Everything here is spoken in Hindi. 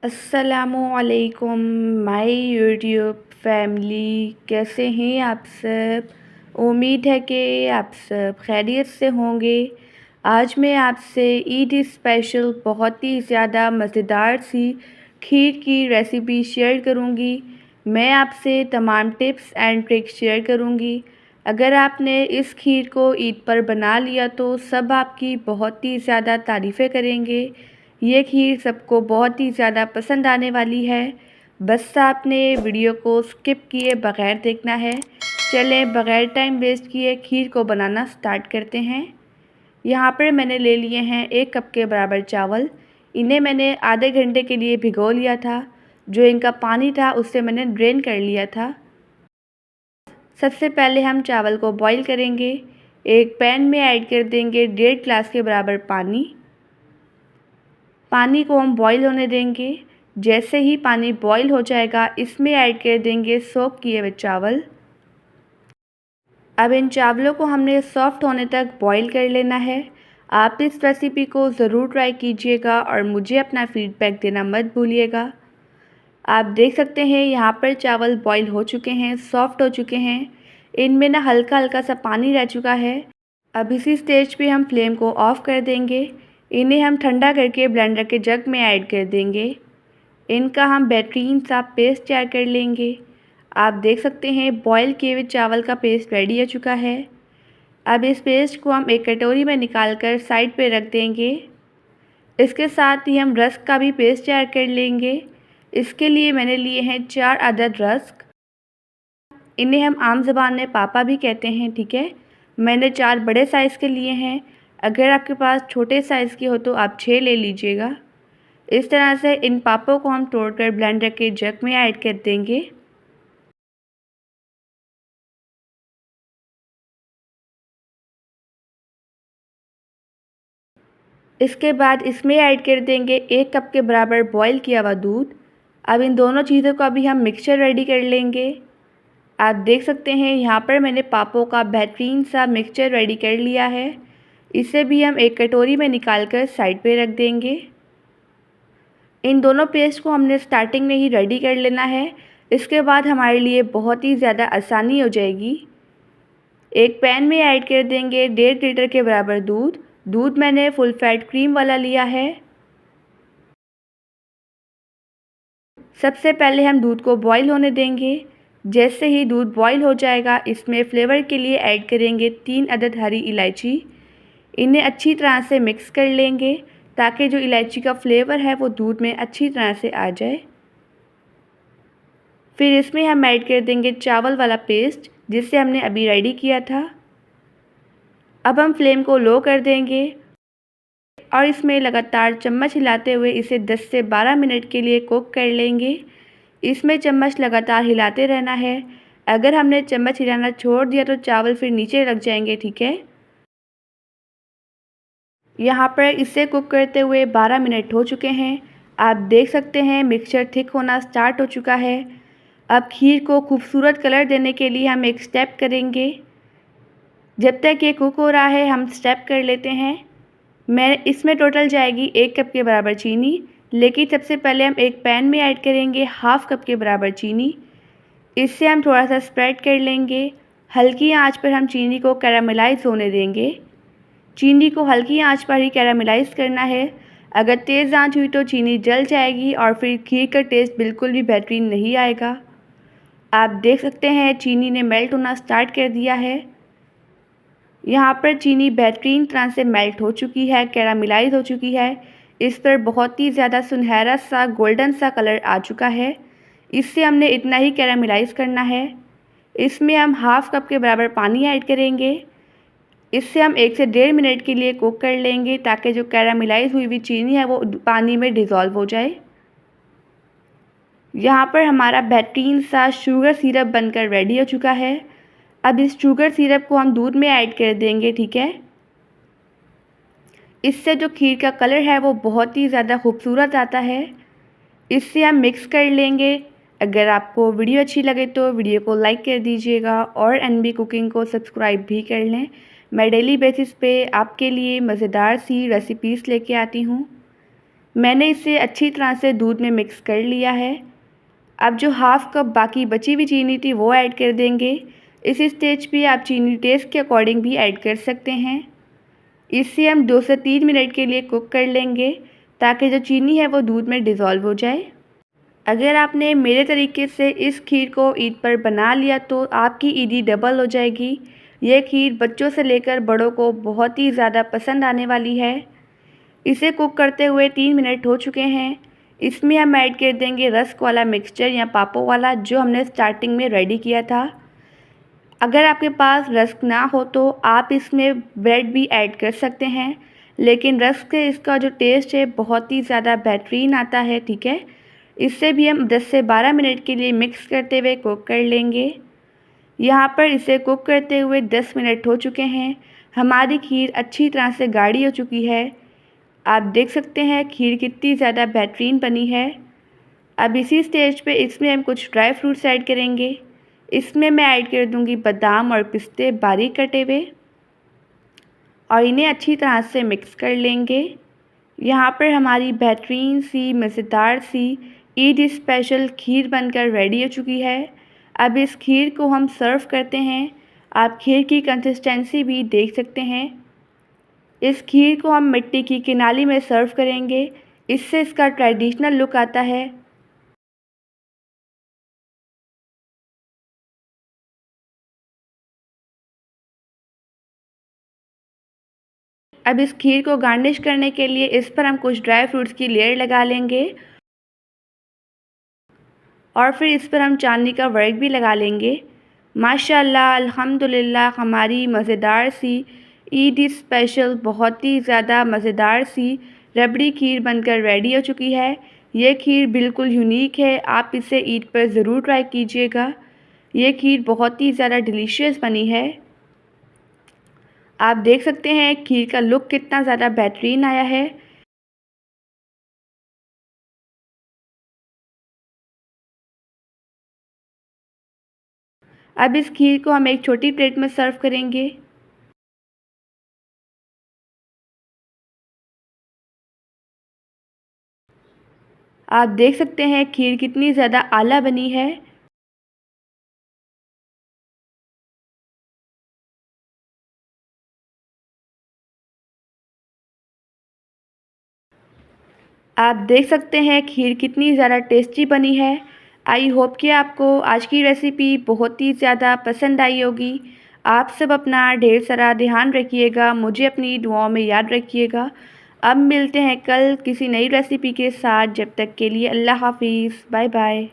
अस्सलामुअलैकुम माय यूट्यूब फैमिली, कैसे हैं आप सब। उम्मीद है कि आप सब खैरियत से होंगे। आज मैं आपसे ईद स्पेशल बहुत ही ज़्यादा मज़ेदार सी खीर की रेसिपी शेयर करूंगी। मैं आपसे तमाम टिप्स एंड ट्रिक्स शेयर करूंगी। अगर आपने इस खीर को ईद पर बना लिया तो सब आपकी बहुत ही ज़्यादा तारीफ़ें करेंगे। ये खीर सबको बहुत ही ज़्यादा पसंद आने वाली है। बस आपने वीडियो को स्किप किए बग़ैर देखना है। चलें बग़ैर टाइम वेस्ट किए खीर को बनाना स्टार्ट करते हैं। यहाँ पर मैंने ले लिए हैं 1 कप के बराबर चावल। इन्हें मैंने आधे घंटे के लिए भिगो लिया था। जो इनका पानी था उससे मैंने ड्रेन कर लिया था। सबसे पहले हम चावल को बॉईल करेंगे। एक पैन में ऐड कर देंगे 1.5 ग्लास के बराबर पानी। पानी को हम बॉईल होने देंगे। जैसे ही पानी बॉईल हो जाएगा इसमें ऐड कर देंगे सोक किए हुए चावल। अब इन चावलों को हमने सॉफ्ट होने तक बॉईल कर लेना है। आप इस रेसिपी को ज़रूर ट्राई कीजिएगा और मुझे अपना फीडबैक देना मत भूलिएगा। आप देख सकते हैं यहाँ पर चावल बॉईल हो चुके हैं, सॉफ्ट हो चुके हैं। इनमें ना हल्का हल्का सा पानी रह चुका है। अब इसी स्टेज पे हम फ्लेम को ऑफ़ कर देंगे। इन्हें हम ठंडा करके ब्लेंडर के जग में ऐड कर देंगे। इनका हम बेहतरीन सा पेस्ट तैयार कर लेंगे। आप देख सकते हैं बॉईल किए हुए चावल का पेस्ट रेडी हो चुका है। अब इस पेस्ट को हम एक कटोरी में निकाल कर साइड पे रख देंगे। इसके साथ ही हम रस्क का भी पेस्ट तैयार कर लेंगे। इसके लिए मैंने लिए हैं 4 अदद रस्क। इन्हें हम आम ज़बान में पापा भी कहते हैं, ठीक है। मैंने 4 बड़े साइज़ के लिए हैं। अगर आपके पास छोटे साइज़ के हो तो आप 6 ले लीजिएगा। इस तरह से इन पापों को हम तोड़कर ब्लेंडर के जग में ऐड कर देंगे। इसके बाद इसमें ऐड कर देंगे 1 कप के बराबर बॉईल किया हुआ दूध। अब इन दोनों चीज़ों का भी हम मिक्सचर रेडी कर लेंगे। आप देख सकते हैं यहाँ पर मैंने पापों का बेहतरीन सा मिक्सचर रेडी कर लिया है। इसे भी हम एक कटोरी में निकाल कर साइड पे रख देंगे। इन दोनों पेस्ट को हमने स्टार्टिंग में ही रेडी कर लेना है। इसके बाद हमारे लिए बहुत ही ज़्यादा आसानी हो जाएगी। एक पैन में ऐड कर देंगे 1.5 लीटर के बराबर दूध। दूध मैंने फुल फैट क्रीम वाला लिया है। सबसे पहले हम दूध को बॉईल होने देंगे। जैसे ही दूध बॉईल हो जाएगा इसमें फ्लेवर के लिए ऐड करेंगे 3 अदद हरी इलायची। इन्हें अच्छी तरह से मिक्स कर लेंगे ताकि जो इलायची का फ्लेवर है वो दूध में अच्छी तरह से आ जाए। फिर इसमें हम ऐड कर देंगे चावल वाला पेस्ट जिसे हमने अभी रेडी किया था। अब हम फ्लेम को लो कर देंगे और इसमें लगातार चम्मच हिलाते हुए इसे 10 से 12 मिनट के लिए कुक कर लेंगे। इसमें चम्मच लगातार हिलाते रहना है। अगर हमने चम्मच हिलाना छोड़ दिया तो चावल फिर नीचे लग जाएंगे, ठीक है। यहाँ पर इसे कुक करते हुए 12 मिनट हो चुके हैं। आप देख सकते हैं मिक्सचर थिक होना स्टार्ट हो चुका है। अब खीर को खूबसूरत कलर देने के लिए हम एक स्टेप करेंगे। जब तक ये कुक हो रहा है हम स्टेप कर लेते हैं। मैं इसमें टोटल जाएगी 1 कप के बराबर चीनी, लेकिन सबसे पहले हम एक पैन में ऐड करेंगे हाफ़ कप के बराबर चीनी। इससे हम थोड़ा सा स्प्रेड कर लेंगे। हल्की आंच पर हम चीनी को कैरामलाइज़ होने देंगे। चीनी को हल्की आंच पर ही कैरामलाइज़ करना है। अगर तेज़ आंच हुई तो चीनी जल जाएगी और फिर खीर का टेस्ट बिल्कुल भी बेहतरीन नहीं आएगा। आप देख सकते हैं चीनी ने मेल्ट होना स्टार्ट कर दिया है। यहाँ पर चीनी बेहतरीन तरह से मेल्ट हो चुकी है, कैरामलाइज़ हो चुकी है। इस पर बहुत ही ज़्यादा सुनहरा सा गोल्डन सा कलर आ चुका है। इससे हमने इतना ही कैरामलाइज़ करना है। इसमें हम हाफ़ कप के बराबर पानी ऐड करेंगे। इससे हम 1 से 1.5 मिनट के लिए कुक कर लेंगे ताकि जो कैरामलाइज़ हुई हुई चीनी है वो पानी में डिज़ोल्व हो जाए। यहाँ पर हमारा बेहतरीन सा शुगर सिरप बनकर रेडी हो चुका है। अब इस शुगर सिरप को हम दूध में ऐड कर देंगे, ठीक है। इससे जो खीर का कलर है वो बहुत ही ज़्यादा खूबसूरत आता है। इससे हम मिक्स कर लेंगे। अगर आपको वीडियो अच्छी लगे तो वीडियो को लाइक कर दीजिएगा और एनबी कुकिंग को सब्सक्राइब भी कर लें। मैं डेली बेसिस पे आपके लिए मज़ेदार सी रेसिपीज़ लेके आती हूँ। मैंने इसे अच्छी तरह से दूध में मिक्स कर लिया है। अब जो हाफ़ कप बाकी बची हुई चीनी थी वो ऐड कर देंगे। इस स्टेज पे आप चीनी टेस्ट के अकॉर्डिंग भी ऐड कर सकते हैं। इसे हम 2 से 3 मिनट के लिए कुक कर लेंगे ताकि जो चीनी है वो दूध में डिज़ोल्व हो जाए। अगर आपने मेरे तरीके से इस खीर को ईद पर बना लिया तो आपकी ईदी डबल हो जाएगी। ये खीर बच्चों से लेकर बड़ों को बहुत ही ज़्यादा पसंद आने वाली है। इसे कुक करते हुए 3 मिनट हो चुके हैं। इसमें हम ऐड कर देंगे रस्क वाला मिक्सचर या पापो वाला जो हमने स्टार्टिंग में रेडी किया था। अगर आपके पास रस्क ना हो तो आप इसमें ब्रेड भी ऐड कर सकते हैं, लेकिन रस्क से इसका जो टेस्ट है बहुत ही ज़्यादा बेहतरीन आता है, ठीक है। इससे भी हम 10 से 12 मिनट के लिए मिक्स करते हुए कुक कर लेंगे। यहाँ पर इसे कुक करते हुए 10 मिनट हो चुके हैं। हमारी खीर अच्छी तरह से गाढ़ी हो चुकी है। आप देख सकते हैं खीर कितनी ज़्यादा बेहतरीन बनी है। अब इसी स्टेज पे इसमें हम कुछ ड्राई फ्रूट्स ऐड करेंगे। इसमें मैं ऐड कर दूंगी बादाम और पिस्ते बारीक कटे हुए और इन्हें अच्छी तरह से मिक्स कर लेंगे। यहाँ पर हमारी बेहतरीन सी मज़ेदार सी ईद स्पेशल खीर बनकर रेडी हो चुकी है। अब इस खीर को हम सर्व करते हैं। आप खीर की कंसिस्टेंसी भी देख सकते हैं। इस खीर को हम मिट्टी की किनाली में सर्व करेंगे, इससे इसका ट्रेडिशनल लुक आता है। अब इस खीर को गार्निश करने के लिए इस पर हम कुछ ड्राई फ्रूट्स की लेयर लगा लेंगे और फिर इस पर हम चांदनी का वर्क भी लगा लेंगे। माशाल्लाह अल्हम्दुलिल्लाह हमारी मज़ेदार सी ईद स्पेशल बहुत ही ज़्यादा मज़ेदार सी रबड़ी खीर बनकर रेडी हो चुकी है। ये खीर बिल्कुल यूनिक है, आप इसे ईद पर ज़रूर ट्राई कीजिएगा। ये खीर बहुत ही ज़्यादा डिलीशियस बनी है। आप देख सकते हैं खीर का लुक कितना ज़्यादा बेहतरीन आया है। अब इस खीर को हम एक छोटी प्लेट में सर्व करेंगे। आप देख सकते हैं खीर कितनी ज़्यादा आला बनी है। आप देख सकते हैं खीर कितनी ज़्यादा टेस्टी बनी है। आई होप कि आपको आज की रेसिपी बहुत ही ज़्यादा पसंद आई होगी। आप सब अपना ढेर सारा ध्यान रखिएगा, मुझे अपनी दुआओं में याद रखिएगा। अब मिलते हैं कल किसी नई रेसिपी के साथ, जब तक के लिए अल्लाह हाफ़िज़, बाय बाय।